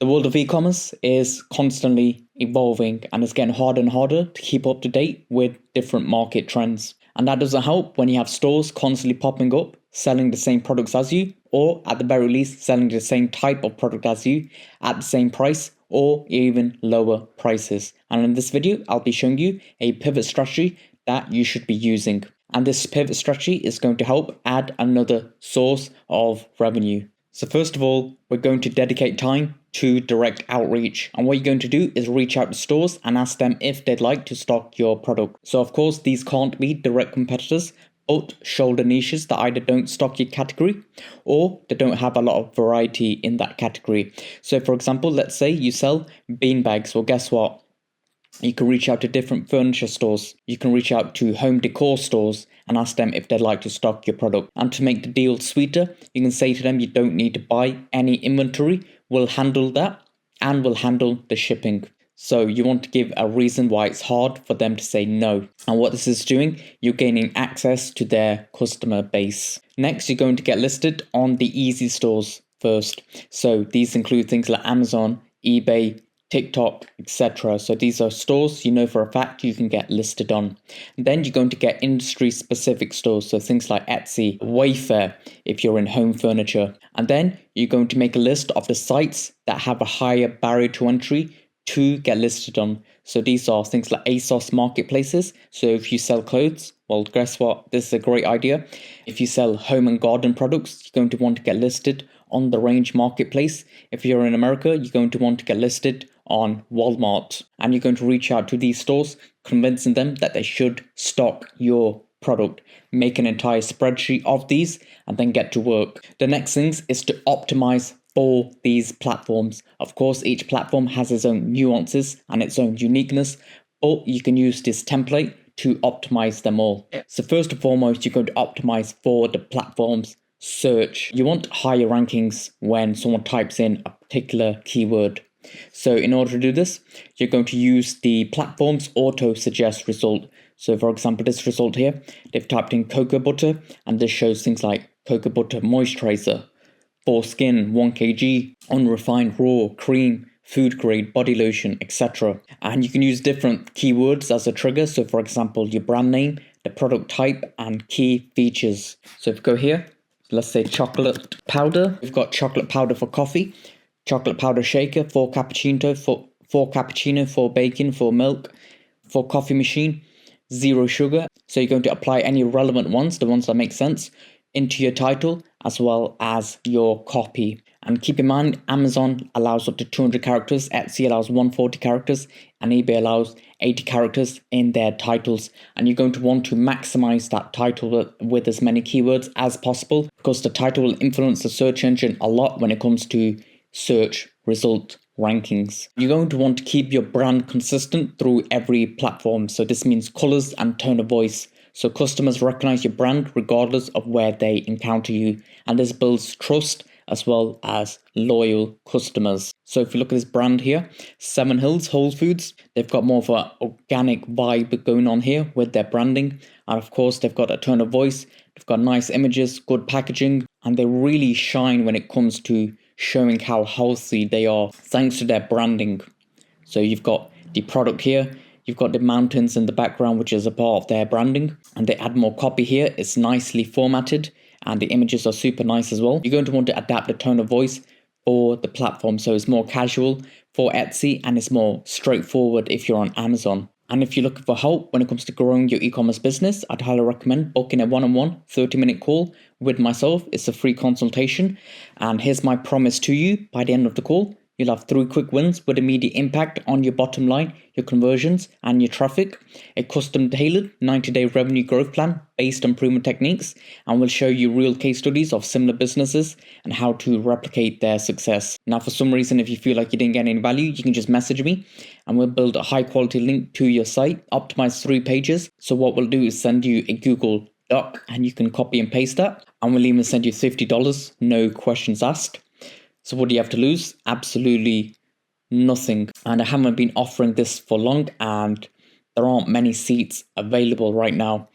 The world of e-commerce is constantly evolving and it's getting harder and harder to keep up to date with different market trends. And that doesn't help when you have stores constantly popping up, selling the same products as you, or at the very least, selling the same type of product as you at the same price or even lower prices. And in this video, I'll be showing you a pivot strategy that you should be using. And this pivot strategy is going to help add another source of revenue. So first of all, we're going to dedicate time to direct outreach. And what you're going to do is reach out to stores and ask them if they'd like to stock your product. So of course, these can't be direct competitors, but shoulder niches that either don't stock your category or they don't have a lot of variety in that category. So for example, let's say you sell beanbags. Well, guess what? You can reach out to different furniture stores. You can reach out to home decor stores and ask them if they'd like to stock your product. And to make the deal sweeter, you can say to them you don't need to buy any inventory. We'll handle that and we'll handle the shipping. So you want to give a reason why it's hard for them to say no. And what this is doing, you're gaining access to their customer base. Next, you're going to get listed on the easy stores first. So these include things like Amazon, eBay, TikTok, etc. So these are stores you know for a fact you can get listed on. And then you're going to get industry specific stores, so things like Etsy, Wayfair if you're in home furniture. And then you're going to make a list of the sites that have a higher barrier to entry to get listed on. So these are things like ASOS marketplaces. So if you sell clothes, well, guess what? This is a great idea. If you sell home and garden products, you're going to want to get listed on the Range marketplace. If you're in America, you're going to want to get listed on Walmart, and you're going to reach out to these stores, convincing them that they should stock your product. Make an entire spreadsheet of these and then get to work. The next thing is to optimize for these platforms. Of course, each platform has its own nuances and its own uniqueness, but you can use this template to optimize them all. So first and foremost, you're going to optimize for the platform's search. You want higher rankings when someone types in a particular keyword. So in order to do this, you're going to use the platform's auto suggest result. So for example, this result here, they've typed in cocoa butter and this shows things like cocoa butter moisturizer, for skin 1 kg, unrefined raw, cream, food grade, body lotion, etc. And you can use different keywords as a trigger. So for example, your brand name, the product type and key features. So if we go here, let's say chocolate powder. We've got chocolate powder for coffee, chocolate powder shaker for cappuccino, for bacon, for milk, for coffee machine, 0 sugar. So you're going to apply any relevant ones, the ones that make sense, into your title as well as your copy. And keep in mind, Amazon allows up to 200 characters, Etsy allows 140 characters, and eBay allows 80 characters in their titles. And you're going to want to maximize that title with as many keywords as possible, because the title will influence the search engine a lot when it comes to search result rankings. You're going to want to keep your brand consistent through every platform. So this means colors and tone of voice. So customers recognize your brand regardless of where they encounter you. And this builds trust as well as loyal customers. So if you look at this brand here, Seven Hills Whole Foods, they've got more of an organic vibe going on here with their branding. And of course, they've got a tone of voice, they've got nice images, good packaging, and they really shine when it comes to showing how healthy they are thanks to their branding. So you've got the product here, you've got the mountains in the background, which is a part of their branding, and they add more copy here. It's nicely formatted and the images are super nice as well. You're going to want to adapt the tone of voice for the platform, so it's more casual for Etsy and it's more straightforward if you're on Amazon. And if you're looking for help when it comes to growing your e-commerce business, I'd highly recommend booking a one-on-one 30-minute call with myself. It's a free consultation. And here's my promise to you. By the end of the call, you'll have 3 quick wins with immediate impact on your bottom line, your conversions, and your traffic. A custom tailored 90-day revenue growth plan based on proven techniques, and we'll show you real case studies of similar businesses and how to replicate their success. Now, for some reason, if you feel like you didn't get any value, you can just message me and we'll build a high quality link to your site, optimize 3 pages. So what we'll do is send you a Google Doc and you can copy and paste that. And we'll even send you $50, no questions asked. So what do you have to lose? Absolutely nothing. And I haven't been offering this for long and there aren't many seats available right now.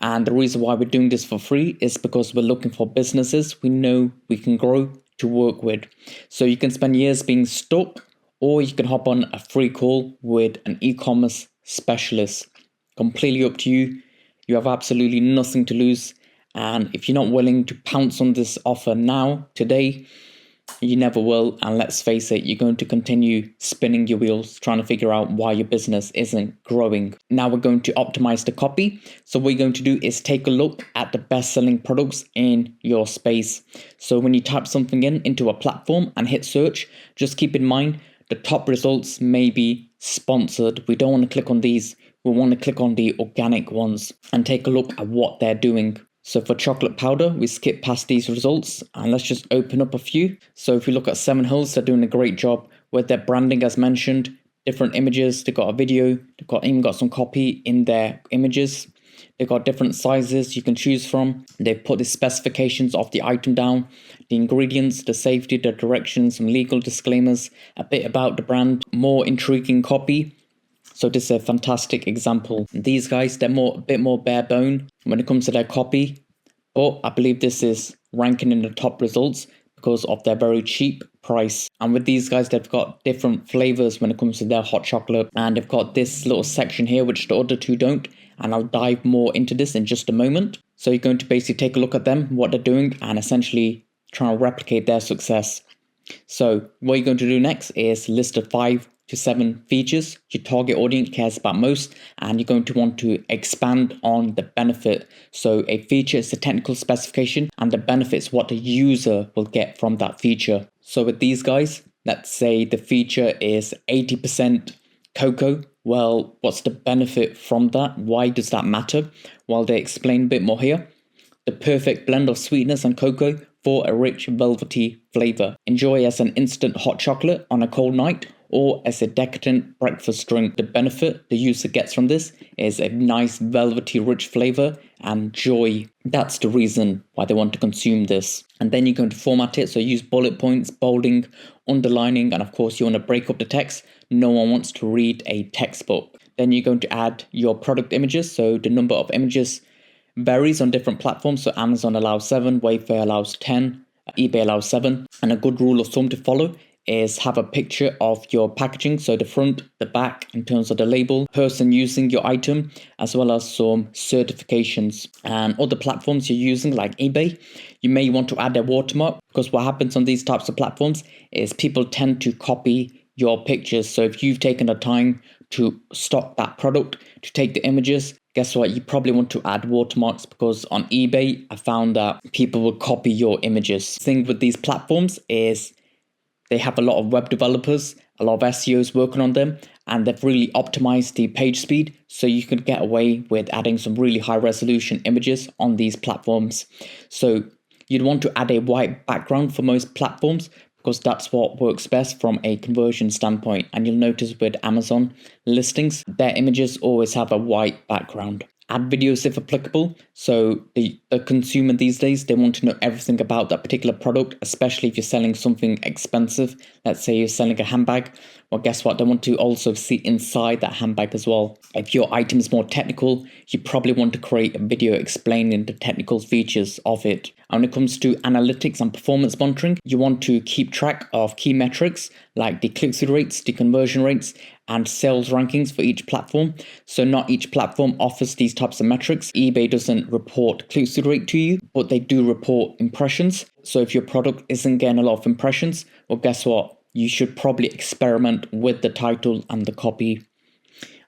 And the reason why we're doing this for free is because we're looking for businesses we know we can grow to work with. So you can spend years being stuck, or you can hop on a free call with an e-commerce specialist. Completely up to you. You have absolutely nothing to lose. And if you're not willing to pounce on this offer now, today, you never will. And let's face it, you're going to continue spinning your wheels trying to figure out why your business isn't growing. Now we're going to optimize the copy. So what you're going to do is take a look at the best selling products in your space. So when you type something into a platform and hit search, just keep in mind the top results may be sponsored. We don't want to click on these. We want to click on the organic ones and take a look at what they're doing. So for chocolate powder, we skip past these results and let's just open up a few. So if you look at Seven Hills, they're doing a great job with their branding as mentioned, different images, they've got a video, they've even got some copy in their images. They've got different sizes you can choose from. They've put the specifications of the item down, the ingredients, the safety, the directions, some legal disclaimers, a bit about the brand, more intriguing copy. So this is a fantastic example. These guys, they're a bit more bare bone when it comes to their copy, but I believe this is ranking in the top results because of their very cheap price. And with these guys, they've got different flavors when it comes to their hot chocolate, and they've got this little section here which the other two don't, and I'll dive more into this in just a moment. So you're going to basically take a look at them, what they're doing, and essentially try and replicate their success. So what you're going to do next is list the 5 to 7 features your target audience cares about most, and you're going to want to expand on the benefit. So a feature is the technical specification, and the benefits what the user will get from that feature. So with these guys, let's say the feature is 80% cocoa. Well, what's the benefit from that? Why does that matter? Well, they explain a bit more here. The perfect blend of sweetness and cocoa for a rich velvety flavor. Enjoy as an instant hot chocolate on a cold night or as a decadent breakfast drink. The benefit the user gets from this is a nice velvety rich flavor and joy. That's the reason why they want to consume this. And then you're going to format it. So use bullet points, bolding, underlining, and of course you want to break up the text. No one wants to read a textbook. Then you're going to add your product images. So the number of images varies on different platforms. So Amazon allows 7, Wayfair allows 10, eBay allows 7. And a good rule of thumb to follow is have a picture of your packaging, so the front, the back in terms of the label, person using your item, as well as some certifications. And other platforms you're using like eBay, you may want to add a watermark, because what happens on these types of platforms is people tend to copy your pictures. So if you've taken the time to stock that product, to take the images, guess what? You probably want to add watermarks, because on eBay, I found that people will copy your images. The thing with these platforms is they have a lot of web developers, a lot of SEOs working on them, and they've really optimized the page speed. So you can get away with adding some really high resolution images on these platforms. So you'd want to add a white background for most platforms, because that's what works best from a conversion standpoint. And you'll notice with Amazon listings, their images always have a white background. Add videos if applicable. So the consumer these days, they want to know everything about that particular product, especially if you're selling something expensive. Let's say you're selling a handbag. Well, guess what? They want to also see inside that handbag as well. If your item is more technical, you probably want to create a video explaining the technical features of it. And when it comes to analytics and performance monitoring, you want to keep track of key metrics like the click-through rates, the conversion rates, and sales rankings for each platform. So not each platform offers these types of metrics. eBay doesn't report click-through rate to you, but they do report impressions. So if your product isn't getting a lot of impressions, well, guess what? You should probably experiment with the title and the copy.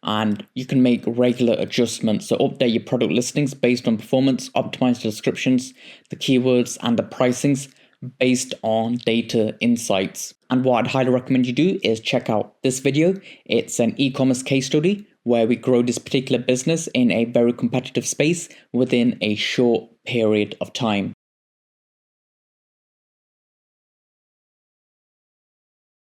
And you can make regular adjustments. So update your product listings based on performance, optimize the descriptions, the keywords, and the pricings based on data insights. And what I'd highly recommend you do is check out this video. It's an e-commerce case study where we grow this particular business in a very competitive space within a short period of time.